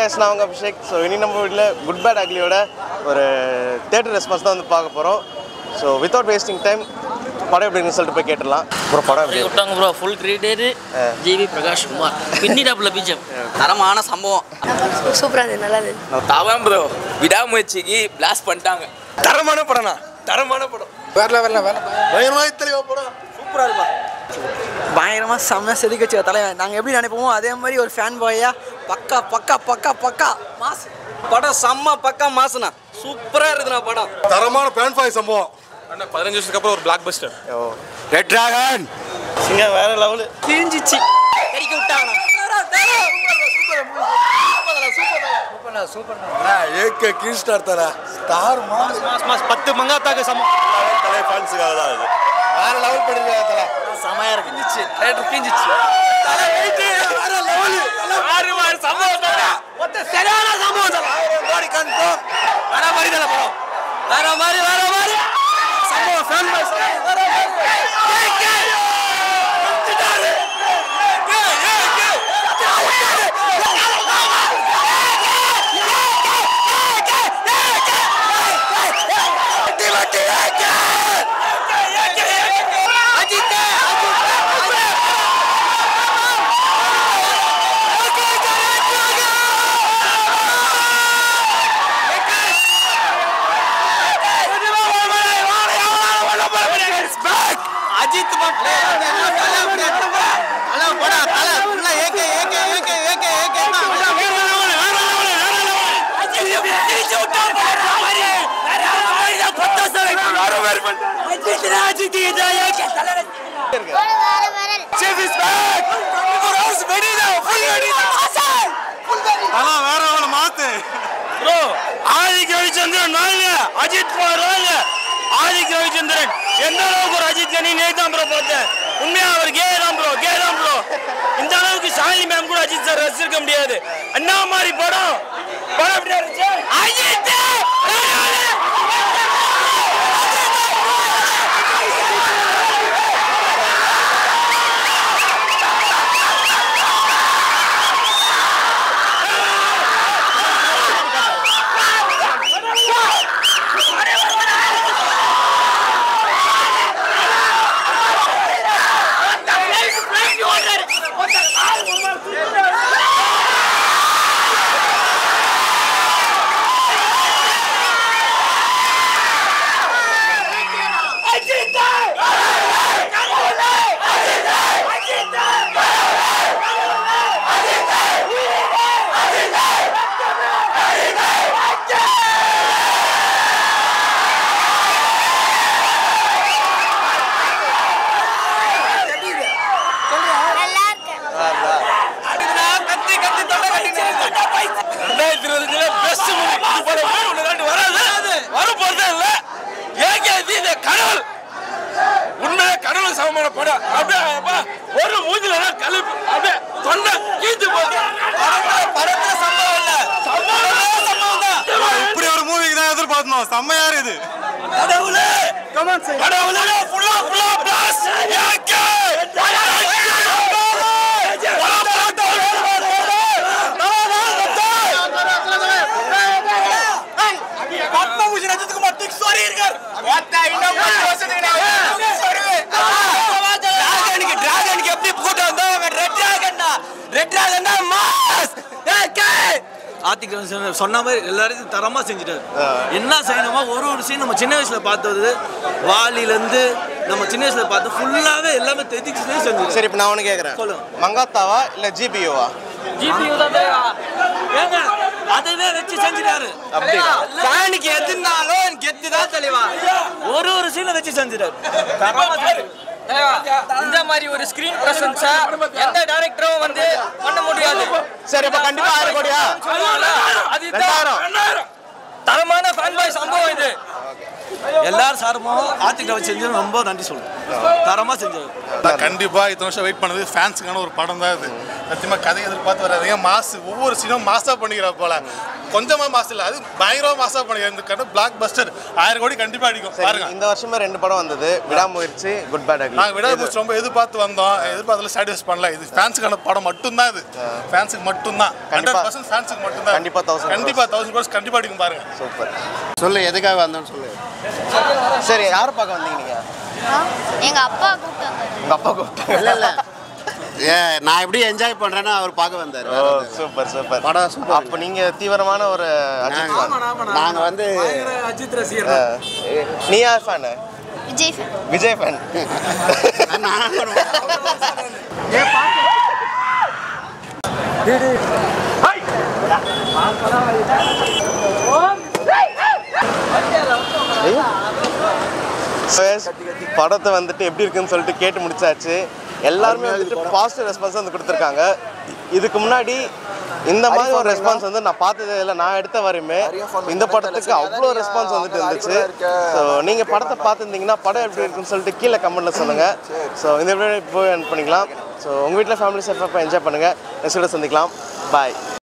guys, நான் உங்க Abhishek. So இனி நம்ம வீட்டில் குட் பேட் அக்லியோட ஒரு தியேட்டர் ரெஸ்பான்ஸ் தான் வந்து பார்க்க போகிறோம். ஸோ வித்தவுட் வேஸ்டிங் டைம் படம் எப்படின்னு சொல்லிட்டு போய் கேட்டுடலாம். அப்புறம் படம் எப்படி விட்டாங்க bro? Full creator GV Prakash Kumar பின்னிடாப்புல பீஜம் தரமான சம்பவம். சூப்பராக இருந்தது, நல்லா இருந்தது. தவம் ப்ரோ, விடாமுயற்சிக்கு பிளாஸ்ட் பண்ணிட்டாங்க. தரமான படம்னா தரமான படம். பயங்கரமாக இருக்கும். பயங்கரமாக செம்ம செதுக்க வச்சு தலைவன். நாங்கள் எப்படி நினைப்போமோ அதே மாதிரி ஒரு ஃபேன் பாயா பக்கா பக்கா பக்கா பக்கா மாஸ் படம். செம்ம பக்கா மாசுண்ணா, சூப்பராக இருக்குண்ணா படம். தரமான பேன் பாய் சம்பவம். 15 வருஷத்துக்கு அப்புறம் ஒரு பிளாக் பஸ்டர். ரெட் டிராகன் சிங்க வேற லெவலு பிரிஞ்சிச்சு கடிக்க விட்டாங்க. ஏகே கிங் ஸ்டார் தர ஸ்டார் மாஸ் 10 மங்காத்தாக்கு சமம். தலை ஃபேன்ஸுக்காக தான் அது. வேற லெவல் பண்ணிருக்காங்க தல. செமையாக இருந்துச்சு. ரைட்டர் பிரிஞ்சிச்சு. வேற லெவல். ஆறு வார சம்பவம் தான. மொத்த சரியான சம்பவம் தான. பாடி கன்ஃபார்ம். வேற மாதிரி தான படம். வேற மாதிரி சம்பவம் ஃபேன் பாய்ஸ். வேற ஏகே அஜித் மட்டும் அல போடா தல உள்ள AK AK AK AK AK Ajith விட்டா மாதிரி வேற பத்த சரை வேற அஜித் இது ஏகே தல Chief is back. For us ready now. Full ready now. அல வேற அவன மாத்து. ப்ரோ ஆதிக் ரவிச்சந்திரன் வாங்க, அஜித் குமார் வாங்க. ஆதிக் ரவிச்சந்திரன் எந்த அளவுக்கு ஒரு அஜித் கனி நேதான் ப்ரோ பார்த்தேன். உண்மையா அவர் கே தான் ப்ரோ. இந்த அளவுக்கு சாயி மேம் கூட அஜித் சார் ரசிச்சிருக்க முடியாது. அண்ணா மாதிரி படம் எப்படி இருந்துச்சு? அஜித் கடவுள் சமமான படம். அப்படியே ஒரு மூஞ்சில கலப்பு அப்படியே தொண்டை கீழ்த்து போகுது. படத்துல சம்பவம் இல்ல, சம்பவம் தான். இப்படி ஒரு மூவிக்கு தான் எதிர்பார்த்தோம். செம்மையா இருக்குது. கடவுளே கடவுளே ஃபுல்லா பிளாஸ் ஏகே ஆதிக் சொன்ன மாதிரி எல்லாரும் தரமா செஞ்சுட்டாரு. என்ன செய்யணுமோ ஒரு சீன் நம்ம சின்ன வயசுல பார்த்தது, வாலிலேருந்து நம்ம சின்ன வயசுல பார்த்து ஃபுல்லாவே எல்லாமே தெரிஞ்சு செஞ்சு. சரி, இப்போ நான் ஒன்று கேட்குறேன். சொல்லுங்க. மங்காத்தாவா இல்லை ஜிபிஓவா? ஜிபியூ தான் ஏங்க, அதவே வச்சு செஞ்சுட்டாரு. ஃபேனுக்கு எதுனாலும் கெத்து தான் தெளிவா. ஒரு சீனை வச்சு செஞ்சுட்டாரு. இந்த மாதிரி ஒரு ஸ்கிரீன் பிரசன்ஸ எந்த டைரக்டரும் வந்து பண்ண முடியாது. சரி, இப்போ கண்டிப்பாக 6 கோடியா? அதுதான் தரமான ஃபேன் பாய் சம்பவம் இது. எல்லாரும் சார்பாகவும் ஆதிக் ரவி செஞ்சு ரொம்ப நன்றி சொல்லுவேன். தரமாக செஞ்சார். கண்டிப்பாக இத்தனை வருஷம் வெயிட் பண்ணது ஃபேன்ஸுக்கான ஒரு படம் தான் இது. சத்தியமாக கதை எதிர்பார்த்து வராதுங்க. மாசு ஒவ்வொரு சீனும் மாசாக பண்ணிக்கிறா போல. கொஞ்சமா மாசம் இல்லை, அது பயங்கரமா மாசா பண்ணிருக்காங்க. பிளாக் பஸ்டர் 1000 கோடி கண்டிப்பா அடிக்கும் பாருங்க. இந்த வருஷமே 2 படம் வந்தது, விடாமுயற்சி, குட் பேட் அக்லி. நாங்கள் விடாமுயற்சி ரொம்ப எதிர்பார்த்து வந்தோம், எதிர்பார்த்துல சாட்டிஸ்ஃபை பண்ணல. இது ஃபேன்ஸுக்கான படம் மட்டும்தான், இது ஃபேன்ஸுக்கு மட்டும்தான், 100% ஃபேன்ஸுக்கு மட்டும்தான். கண்டிப்பா 1000 கோடி கண்டிப்பா அடிக்கும் பாருங்க. சூப்பர். சொல்லு எதுக்காக வந்தோன்னு சொல்லு. சரி, யாரை பார்க்க வந்தீங்க நீங்க? எங்க அப்பா கூப்பிட்டு வந்தாரு. உங்க அப்பா கூப்பிட்டாங்க? இல்லை இல்லை, நான் எப்படி என்ஜாய் பண்ணுறேன்னா அவர் பார்க்க வந்தார். Super super. படம் சூப்பர். அப்போ நீங்க தீவிரமான ஒரு அஜித் fan. நாங்கள் வந்து அஜித் ரசிகர். நீ யார் fan? Vijay fan. Vijay fan. படத்தை வந்துட்டு எப்படி இருக்குன்னு சொல்லிட்டு கேட்டு முடிச்சாச்சு. எல்லாருமே வந்துட்டு பாசிட்டிவ் ரெஸ்பான்ஸ் வந்து கொடுத்துருக்காங்க. இதுக்கு முன்னாடி இந்த மாதிரி ஒரு ரெஸ்பான்ஸ் வந்து நான் பார்த்ததே இல்லை. நான் எடுத்த வரையுமே இந்த படத்துக்கு அவ்வளோ ரெஸ்பான்ஸ் வந்துட்டு இருந்துச்சு. ஸோ நீங்கள் படத்தை பார்த்துருந்தீங்கன்னா படம் எப்படி இருக்குன்னு சொல்லிட்டு கீழே கமெண்ட்டில் சொல்லுங்கள். ஸோ இந்த வீடியோ போய் என் பண்ணிக்கலாம். ஸோ உங்கள் வீட்டில் ஃபேமிலி சேஃபாக என்ஜாய் பண்ணுங்கள். நெக்ஸ்ட் வீடியோ சந்திக்கலாம். பாய்.